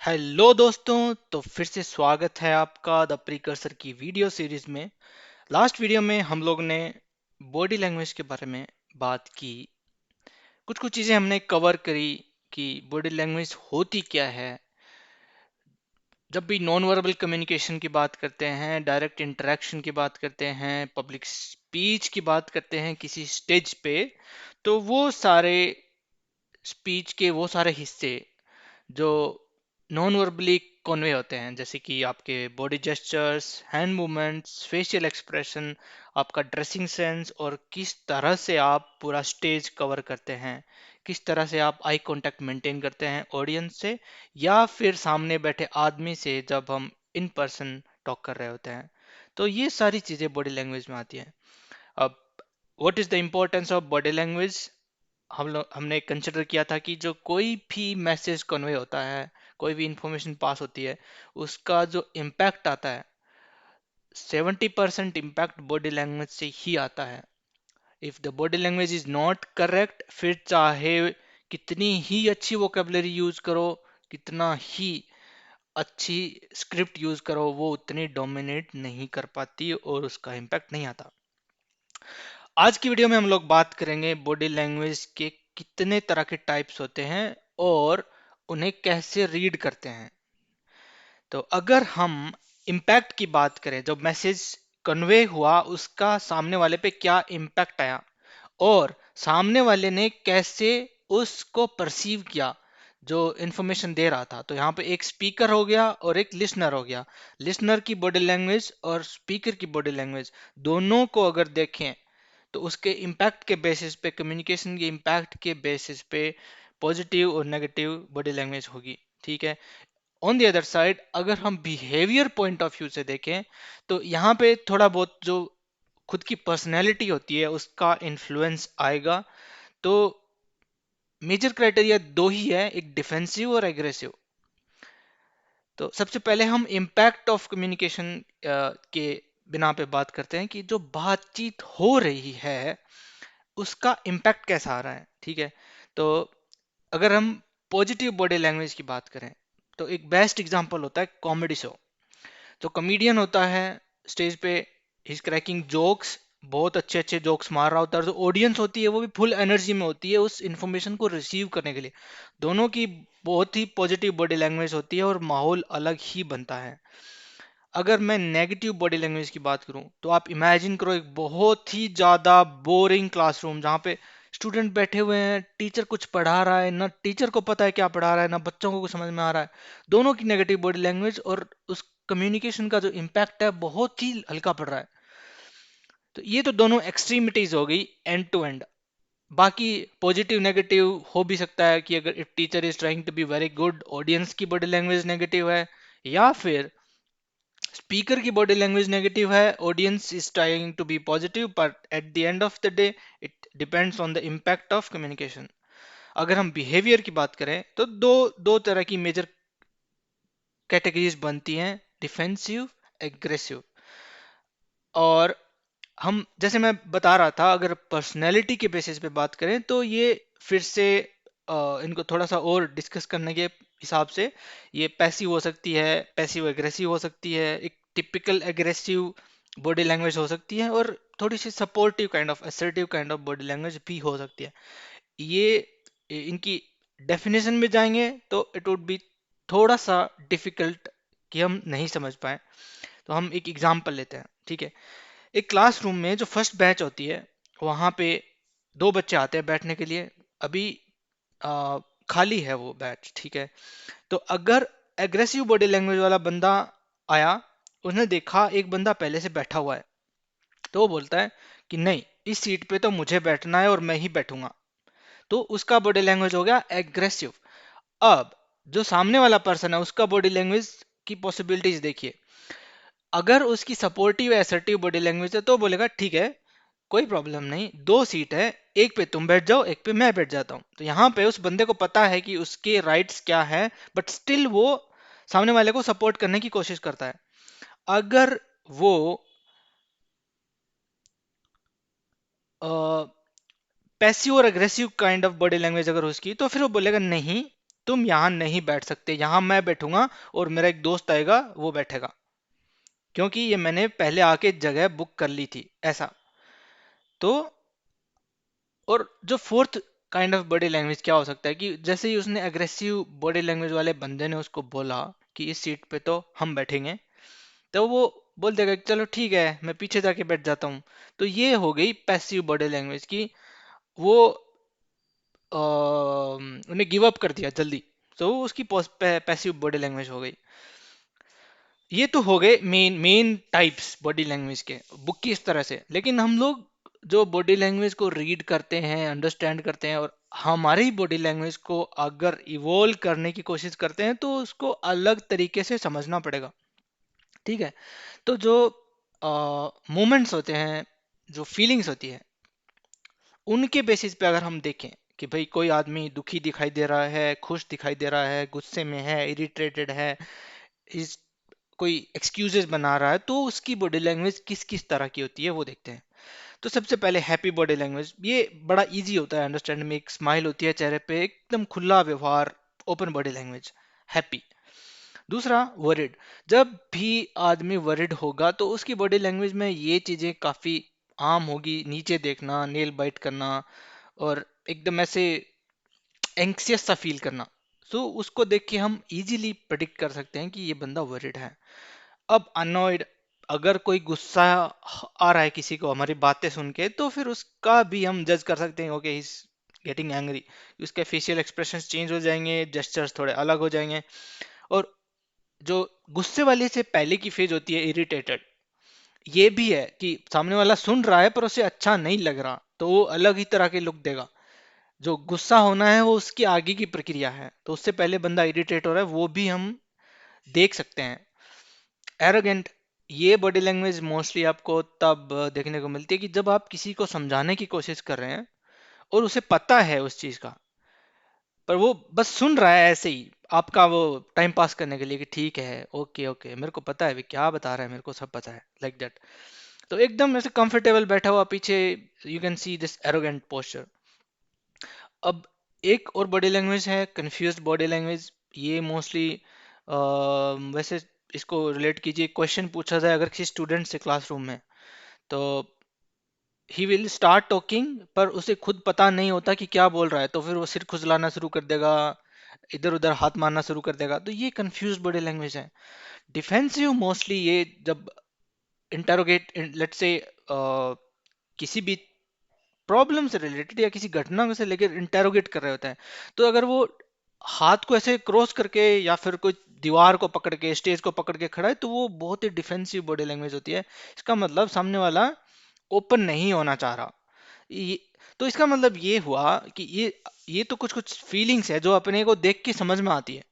Hello दोस्तों, तो फिर से स्वागत है आपका द प्रीकर्सर की वीडियो सीरीज में। लास्ट वीडियो में हम लोग ने बॉडी लैंग्वेज के बारे में बात की। कुछ कुछ चीज़ें हमने कवर करी कि बॉडी लैंग्वेज होती क्या है। जब भी नॉन वर्बल कम्युनिकेशन की बात करते हैं, डायरेक्ट इंटरेक्शन की बात करते हैं, पब्लिक स्पीच की बात करते हैं किसी स्टेज पे, तो वो सारे स्पीच के वो सारे हिस्से जो नॉन वर्बली कन्वे होते हैं, जैसे कि आपके body gestures, hand movements, facial expression, आपका ड्रेसिंग सेंस और किस तरह से आप पूरा स्टेज कवर करते हैं, किस तरह से आप आई कांटेक्ट मेंटेन करते हैं ऑडियंस से या फिर सामने बैठे आदमी से जब हम इन पर्सन टॉक कर रहे होते हैं। तो ये सारी चीज़ें बॉडी लैंग्वेज में आती हैं। अब what is the importance of body language, हमने कंसिडर किया था कि जो कोई भी मैसेज कन्वे होता है, कोई भी इंफॉर्मेशन पास होती है, उसका जो इम्पैक्ट आता है, 70% इम्पैक्ट बॉडी लैंग्वेज से ही आता है। If the body language is not correct, फिर चाहे कितनी ही अच्छी वोकेबलरी यूज करो, कितना ही अच्छी स्क्रिप्ट यूज करो, वो उतनी डोमिनेट नहीं कर पाती और उसका इम्पैक्ट नहीं आता। आज की वीडियो में हम लोग बात करेंगे बॉडी लैंग्वेज के कितने तरह के टाइप्स होते हैं और उन्हें कैसे रीड करते हैं। तो अगर हम इम्पैक्ट की बात करें, जब मैसेज कन्वे हुआ उसका सामने वाले पे क्या इम्पैक्ट आया और सामने वाले ने कैसे उसको परसीव किया, जो इन्फॉर्मेशन दे रहा था। तो यहाँ पे एक स्पीकर हो गया और एक लिसनर हो गया। लिसनर की बॉडी लैंग्वेज और स्पीकर की बॉडी लैंग्वेज दोनों को अगर देखें तो उसके इम्पैक्ट के बेसिस पे, कम्युनिकेशन के इम्पैक्ट के बेसिस पे पॉजिटिव और नेगेटिव बॉडी लैंग्वेज होगी। ठीक है। ऑन द अदर साइड, अगर हम बिहेवियर पॉइंट ऑफ व्यू से देखें तो यहाँ पे थोड़ा बहुत जो खुद की पर्सनैलिटी होती है उसका इन्फ्लुएंस आएगा। तो मेजर क्राइटेरिया दो ही है, एक डिफेंसिव और एग्रेसिव। तो सबसे पहले हम इम्पैक्ट ऑफ कम्युनिकेशन के बिना पे बात करते हैं कि जो बातचीत हो रही है उसका इम्पैक्ट कैसा आ रहा है। ठीक है। तो अगर हम पॉजिटिव बॉडी लैंग्वेज की बात करें तो एक बेस्ट एग्जांपल होता है कॉमेडी शो। जो कॉमेडियन होता है स्टेज पे, ही इज क्रैकिंग जोक्स, बहुत अच्छे अच्छे जोक्स मार रहा होता है, और जो ऑडियंस होती है वो भी फुल एनर्जी में होती है उस इंफॉर्मेशन को रिसीव करने के लिए। दोनों की बहुत ही पॉजिटिव बॉडी लैंग्वेज होती है और माहौल अलग ही बनता है। अगर मैं नेगेटिव बॉडी लैंग्वेज की बात करूं तो आप इमेजिन करो एक बहुत ही ज़्यादा बोरिंग क्लासरूम जहाँ पे स्टूडेंट बैठे हुए हैं, टीचर कुछ पढ़ा रहा है, ना टीचर को पता है क्या पढ़ा रहा है, ना बच्चों को कुछ समझ में आ रहा है। दोनों की नेगेटिव बॉडी लैंग्वेज और उस कम्युनिकेशन का जो इम्पैक्ट है बहुत ही हल्का पड़ रहा है। तो ये तो दोनों एक्सट्रीमिटीज हो गई एंड टू एंड। बाकी पॉजिटिव नेगेटिव हो भी सकता है कि अगर if teacher is trying to be very good, audience की बॉडी लैंग्वेज नेगेटिव है, या फिर स्पीकर की बॉडी लैंग्वेज नेगेटिव है, audience is trying to be positive, but at the end of the day it depends on the impact of communication. अगर हम behaviour की बात करें तो दो दो तरह की मेजर कैटेगरीज बनती हैं, डिफेंसिव, एग्रेसिव। और हम, जैसे मैं बता रहा था, अगर पर्सनैलिटी के बेसिस पे बात करें तो ये फिर से इनको थोड़ा सा और डिस्कस करने के हिसाब से ये पैसिव हो सकती है, पैसिव एग्रेसिव हो सकती है, एक टिपिकल एग्रेसिव बॉडी लैंग्वेज हो सकती है, और थोड़ी सी supportive kind of assertive kind of body language भी हो सकती है। ये इनकी डेफिनेशन में जाएंगे तो इट वुड बी थोड़ा सा डिफिकल्ट कि हम नहीं समझ पाए। तो हम एक एग्जांपल लेते हैं। ठीक है। एक क्लासरूम में जो फर्स्ट बैच होती है, वहाँ पे दो बच्चे आते हैं बैठने के लिए। अभी आ, खाली है वो बैच। ठीक है। तो अगर एग्रेसिव बॉडी लैंग्वेज वाला बंदा आया, उसने देखा एक बंदा पहले से बैठा हुआ है, तो वो बोलता है कि नहीं, इस सीट पे तो मुझे बैठना है और मैं ही बैठूंगा। तो उसका बॉडी लैंग्वेज हो गया एग्रेसिव। अब जो सामने वाला पर्सन है उसका बॉडी लैंग्वेज की पॉसिबिलिटीज देखिए। अगर उसकी सपोर्टिव या असर्टिव बॉडी लैंग्वेज है तो बोलेगा ठीक है, कोई प्रॉब्लम नहीं, दो सीट है, एक पे तुम बैठ जाओ, एक पे मैं बैठ जाता हूं। तो यहाँ पे उस बंदे को पता है कि उसके राइट्स क्या है, बट स्टिल वो सामने वाले को सपोर्ट करने की कोशिश करता है। अगर वो पैसिव और aggressive kind of body language अगर उसकी, तो फिर वो बोलेगा नहीं, तुम यहाँ नहीं बैठ सकते, यहाँ मैं बैठूंगा और मेरा एक दोस्त आएगा वो बैठेगा, क्योंकि ये मैंने पहले आके जगह बुक कर ली थी, ऐसा। तो और जो fourth kind of body language क्या हो सकता है कि जैसे ही उसने अग्रेसिव बॉडी लैंग्वेज वाले बंदे ने उसको बोला कि इस सीट पे तो हम बैठेंगे, तो वो बोल देगा कि चलो ठीक है मैं पीछे जाके बैठ जाता हूँ। तो ये हो गई पैसिव बॉडी लैंग्वेज की, वो उन्हें गिव अप कर दिया जल्दी। तो वो उसकी पैसिव बॉडी लैंग्वेज हो गई। ये तो हो गए main main types body language के बुक की इस तरह से। लेकिन हम लोग जो बॉडी लैंग्वेज को रीड करते हैं, अंडरस्टैंड करते हैं, और हमारी बॉडी लैंग्वेज को अगर इवोल्व करने की कोशिश करते हैं तो उसको अलग तरीके से समझना पड़ेगा। ठीक है। तो जो मोमेंट्स होते हैं, जो फीलिंग्स होती है, उनके बेसिस पे अगर हम देखें कि भाई कोई आदमी दुखी दिखाई दे रहा है, खुश दिखाई दे रहा है, गुस्से में है, इरिटेटेड है, इस कोई एक्सक्यूजेस बना रहा है, तो उसकी बॉडी लैंग्वेज किस किस तरह की होती है वो देखते हैं। तो सबसे पहले हैप्पी बॉडी लैंग्वेज, ये बड़ा इजी होता है अंडरस्टैंड में। एक स्माइल होती है चेहरे पे, एकदम खुला व्यवहार, ओपन बॉडी लैंग्वेज, हैप्पी। दूसरा वरिड, जब भी आदमी वरिड होगा तो उसकी बॉडी लैंग्वेज में ये चीजें काफी आम होगी, नीचे देखना, नेल बाइट करना, और एकदम ऐसे एंक्सियस सा फील करना। तो उसको देख के हम इजीली प्रेडिक्ट कर सकते हैं कि ये बंदा वरिड है। अब अनॉयड, अगर कोई गुस्सा आ रहा है किसी को हमारी बातें सुन के, तो फिर उसका भी हम जज कर सकते हैं, ओके इज गेटिंग एंग्री। उसके फेशियल एक्सप्रेशंस चेंज हो जाएंगे, जेस्चर्स थोड़े अलग हो जाएंगे। और जो गुस्से वाले से पहले की फेज होती है इरिटेटेड, ये भी है कि सामने वाला सुन रहा है पर उसे अच्छा नहीं लग रहा, तो वो अलग ही तरह के लुक देगा। जो गुस्सा होना है वो उसकी आगे की प्रक्रिया है, तो उससे पहले बंदा इरिटेट हो रहा है वो भी हम देख सकते हैं। एरोगेंट, ये बॉडी लैंग्वेज मोस्टली आपको तब देखने को मिलती है कि जब आप किसी को समझाने की कोशिश कर रहे हैं और उसे पता है उस चीज का, पर वो बस सुन रहा है ऐसे ही आपका वो टाइम पास करने के लिए कि ठीक है, ओके ओके मेरे को पता है भी क्या बता रहा है, मेरे को सब पता है, लाइक दैट। तो एकदम ऐसे कंफर्टेबल बैठा हुआ पीछे, you can see this arrogant posture. अब एक और बॉडी लैंग्वेज है कंफ्यूज्ड बॉडी लैंग्वेज। ये मोस्टली वैसे इसको रिलेट कीजिए, क्वेश्चन पूछा जाए अगर किसी स्टूडेंट से क्लासरूम में, तो ही विल स्टार्ट टॉकिंग पर उसे खुद पता नहीं होता कि क्या बोल रहा है, तो फिर वो सिर खुजलाना शुरू कर देगा, इधर उधर हाथ मारना शुरू कर देगा, तो ये कंफ्यूज बॉडी लैंग्वेज है। डिफेंसिव मोस्टली ये जब इंटरोगेट लेट्स से किसी भी प्रॉब्लम से रिलेटेड या किसी घटना से लेकर इंटेरोगेट कर रहे होते हैं, तो अगर वो हाथ को ऐसे क्रॉस करके या फिर कोई दीवार को पकड़ के, स्टेज को पकड़ के खड़ा है, तो वो बहुत ही डिफेंसिव बॉडी लैंग्वेज होती है। इसका मतलब सामने वाला ओपन नहीं होना चाह रहा। ये, तो इसका मतलब ये हुआ कि ये तो कुछ कुछ फीलिंग्स है जो अपने को देख के समझ में आती है।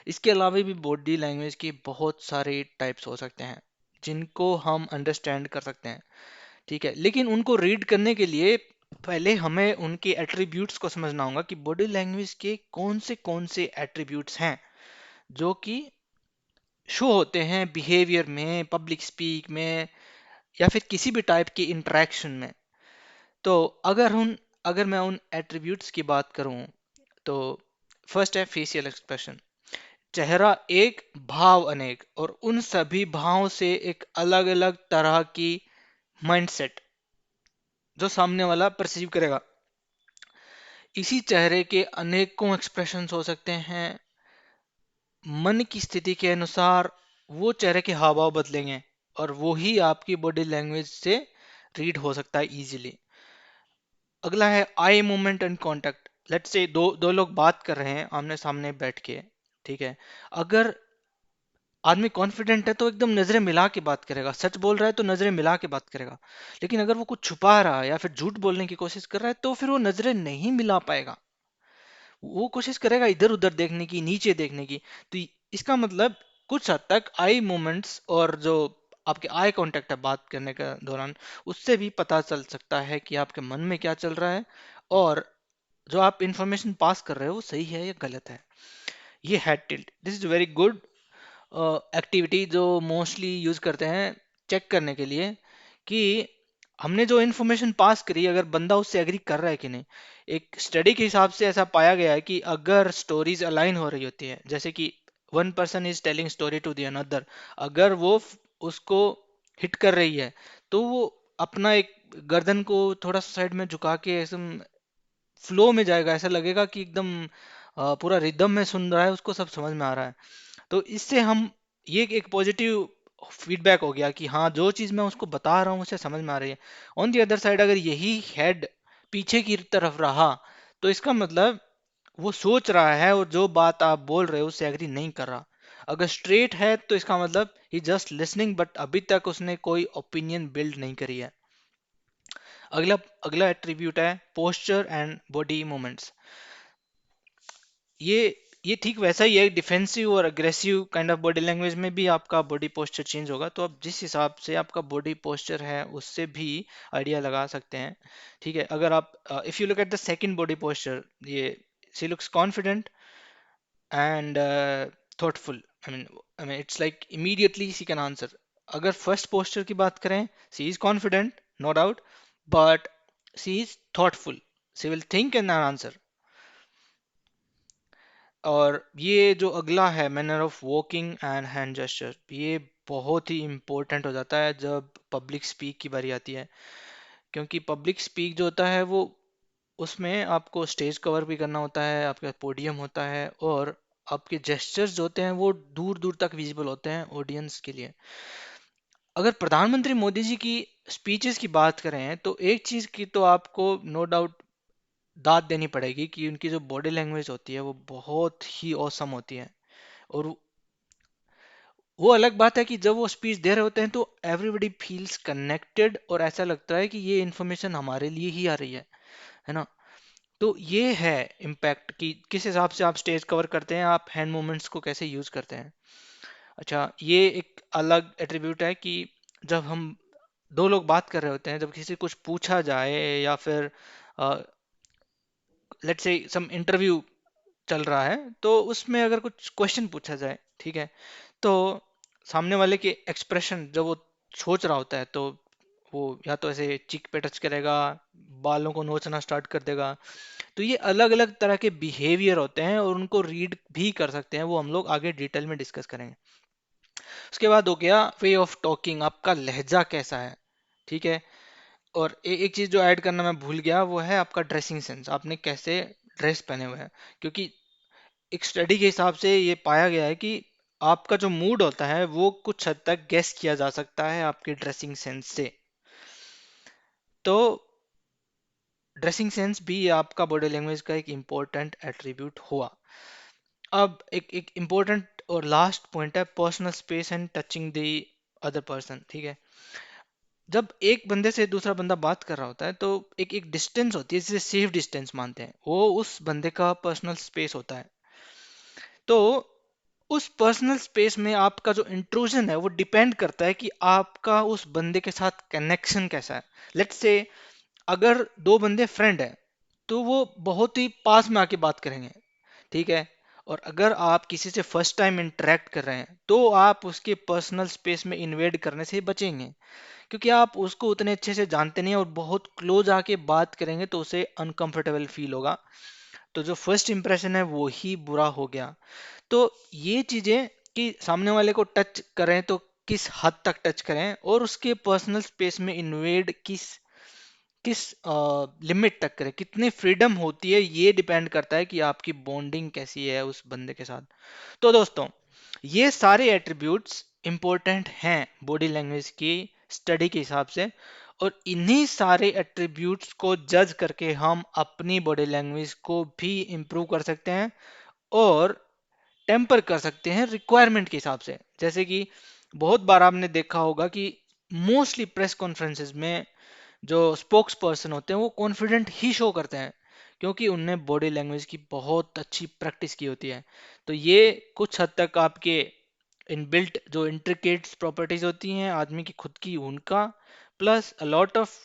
इसके अलावा भी बॉडी लैंग्वेज के बहुत सारे टाइप्स हो सकते हैं जिनको हम अंडरस्टैंड कर सकते हैं। ठीक है, लेकिन उनको रीड करने के लिए पहले हमें उनके एट्रीब्यूट्स को समझना होगा कि बॉडी लैंग्वेज के कौन से एट्रीब्यूट्स हैं जो कि शो होते हैं बिहेवियर में, पब्लिक स्पीक में, या फिर किसी भी टाइप की इंटरेक्शन में। तो अगर मैं उन एट्रीब्यूट्स की बात करूं, तो फर्स्ट है फेशियल एक्सप्रेशन। चेहरा एक, भाव अनेक, और उन सभी भावों से एक अलग अलग तरह की माइंडसेट जो सामने वाला परसीव करेगा। इसी चेहरे के अनेकों एक्सप्रेशंस हो सकते हैं। मन की स्थिति के अनुसार वो चेहरे के हाव भाव बदलेंगे, और वो ही आपकी बॉडी लैंग्वेज से रीड हो सकता है इजीली। अगला है eye movement and contact. Let's say दो दो लोग बात कर रहे हैं आमने सामने बैठ के, ठीक है। अगर आदमी कॉन्फिडेंट है तो एकदम नजरें मिला के बात करेगा, सच बोल रहा है तो नजरें मिला के बात करेगा। लेकिन अगर वो कुछ छुपा रहा है या फिर झूठ बोलने की कोशिश कर रहा है, तो फिर वो नजरें नहीं मिला पाएगा, वो कोशिश करेगा इधर उधर देखने की, नीचे देखने की। तो इसका मतलब कुछ हद तक आई मूवमेंट्स और जो आपके आई कांटेक्ट है बात करने के दौरान, उससे भी पता चल सकता है कि आपके मन में क्या चल रहा है, और जो आप इंफॉर्मेशन पास कर रहे हो वो सही है या गलत है। ये head tilt, this is very good activity जो मोस्टली यूज करते हैं चेक करने के लिए कि हमने जो इन्फॉर्मेशन पास करी, अगर बंदा उससे एग्री कर रहा है कि नहीं। एक स्टडी के हिसाब से ऐसा पाया गया है कि अगर स्टोरीज अलाइन हो रही होती है, जैसे कि one person is telling story to the another, अगर वो उसको हिट कर रही है, तो वो अपना एक गर्दन को थोड़ा साइड में झुका के एकदम फ्लो में जाएगा, ऐसा लगेगा कि एकदम पूरा रिदम में सुन रहा है, उसको सब समझ में आ रहा है। तो इससे हम, ये एक पॉजिटिव फीडबैक हो गया कि हाँ, जो चीज़ मैं उसको बता रहा हूँ उसे समझ में आ रही है। ऑन दी अदर साइड, अगर यही हेड पीछे की तरफ रहा, तो इसका मतलब वो सोच रहा है और जो बात आप बोल रहे हो उससे एग्री नहीं कर रहा। अगर स्ट्रेट है तो इसका मतलब ही जस्ट लिसनिंग, बट अभी तक उसने कोई ओपिनियन बिल्ड नहीं करी है। अगला अगला एट्रीब्यूट है पोस्चर एंड बॉडी मूवमेंट्स। ये ये ठीक वैसा ही है, डिफेंसिव और aggressive kind of body language में भी आपका बॉडी पोस्चर चेंज होगा। तो आप जिस हिसाब से आपका बॉडी पोस्चर है उससे भी आइडिया लगा सकते हैं। ठीक है, अगर आप if you look at the second body posture, ये she looks confident and thoughtful. I mean it's like immediately she can answer. अगर फर्स्ट पोस्चर की बात करें, she is confident, no doubt, but she is thoughtful, she will think and answer. और ये जो अगला है manner of walking and hand gesture, ये बहुत ही इम्पोर्टेंट हो जाता है जब पब्लिक स्पीक की बारी आती है। क्योंकि पब्लिक स्पीक जो होता है वो, उसमें आपको स्टेज कवर भी करना होता है, आपका पोडियम होता है, और आपके जेस्चर्स जो होते हैं वो दूर दूर तक विजिबल होते हैं ऑडियंस के लिए। अगर प्रधानमंत्री मोदी जी की स्पीचेस की बात करें, तो एक चीज़ की तो आपको नो डाउट दाद देनी पड़ेगी कि उनकी जो बॉडी लैंग्वेज होती है वो बहुत ही औसम होती है। और वो अलग बात है कि जब वो स्पीच दे रहे होते हैं तो एवरीबडी फील्स कनेक्टेड, और ऐसा लगता है कि ये इन्फॉर्मेशन हमारे लिए ही आ रही है ना। तो ये है इम्पैक्ट कि किस हिसाब से आप स्टेज कवर करते हैं, आप हैंड मूवमेंट्स को कैसे यूज करते हैं। अच्छा, ये एक अलग एट्रीब्यूट है कि जब हम दो लोग बात कर रहे होते हैं, जब किसी से कुछ पूछा जाए या फिर लेट्स से सम इंटरव्यू चल रहा है, तो उसमें अगर कुछ क्वेश्चन पूछा जाए, ठीक है, तो सामने वाले के एक्सप्रेशन जब वो सोच रहा होता है, तो वो या तो ऐसे चीक पे टच करेगा, बालों को नोचना स्टार्ट कर देगा। तो ये अलग अलग तरह के बिहेवियर होते हैं और उनको रीड भी कर सकते हैं, वो हम लोग आगे डिटेल में डिस्कस करेंगे। उसके बाद हो गया वे ऑफ टॉकिंग, आपका लहजा कैसा है। ठीक है, और एक चीज जो ऐड करना मैं भूल गया, वो है आपका ड्रेसिंग सेंस, आपने कैसे ड्रेस पहने हुए हैं। क्योंकि एक स्टडी के हिसाब से ये पाया गया है कि आपका जो मूड होता है वो कुछ हद तक गेस किया जा सकता है आपके ड्रेसिंग सेंस से। तो ड्रेसिंग सेंस भी आपका बॉडी लैंग्वेज का एक इम्पोर्टेंट एट्रीब्यूट हुआ। अब एक इम्पोर्टेंट और लास्ट पॉइंट है personal space and touching the other person. ठीक है, जब एक बंदे से दूसरा बंदा बात कर रहा होता है, तो एक डिस्टेंस होती है जिसे सेफ डिस्टेंस मानते हैं, वो उस बंदे का पर्सनल स्पेस होता है। तो उस पर्सनल स्पेस में आपका जो इंट्रूजन है वो डिपेंड करता है कि आपका उस बंदे के साथ कनेक्शन कैसा है। लेट्स से अगर दो बंदे फ्रेंड हैं, तो वो बहुत ही पास में आके बात करेंगे, ठीक है। और अगर आप किसी से फर्स्ट टाइम इंटरेक्ट कर रहे हैं, तो आप उसके पर्सनल स्पेस में इन्वेड करने से बचेंगे, क्योंकि आप उसको उतने अच्छे से जानते नहीं, और बहुत क्लोज आके बात करेंगे तो उसे अनकंफर्टेबल फील होगा। तो जो फर्स्ट इंप्रेशन है वो ही बुरा हो गया। तो ये चीजें कि सामने वाले को टच करें तो किस हद तक टच करें, और उसके पर्सनल स्पेस में इन्वेड किस किस लिमिट तक करें, कितनी फ्रीडम होती है, ये डिपेंड करता है कि आपकी बॉन्डिंग कैसी है उस बंदे के साथ। तो दोस्तों, ये सारे एट्रीब्यूट्स इंपॉर्टेंट हैं बॉडी लैंग्वेज की स्टडी के हिसाब से, और इन्हीं सारे एट्रीब्यूट्स को जज करके हम अपनी बॉडी लैंग्वेज को भी इम्प्रूव कर सकते हैं और टेम्पर कर सकते हैं रिक्वायरमेंट के हिसाब से। जैसे कि बहुत बार आपने देखा होगा कि मोस्टली प्रेस कॉन्फ्रेंसेस में जो स्पोक्स पर्सन होते हैं वो कॉन्फिडेंट ही शो करते हैं, क्योंकि उनने बॉडी लैंग्वेज की बहुत अच्छी प्रैक्टिस की होती है। तो ये कुछ हद तक आपके इनबिल्ट जो इंट्रिकेट्स प्रॉपर्टीज होती हैं आदमी की खुद की, उनका plus a lot of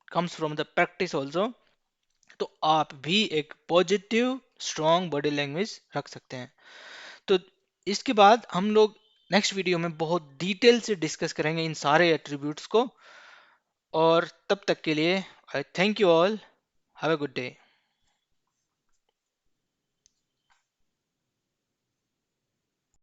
comes from the practice also. तो आप भी एक पॉजिटिव स्ट्रॉन्ग बॉडी लैंग्वेज रख सकते हैं। तो इसके बाद हम लोग नेक्स्ट वीडियो में बहुत डिटेल से डिस्कस करेंगे इन सारे एट्रीब्यूट्स को। और तब तक के लिए आई thank you all, have a good day.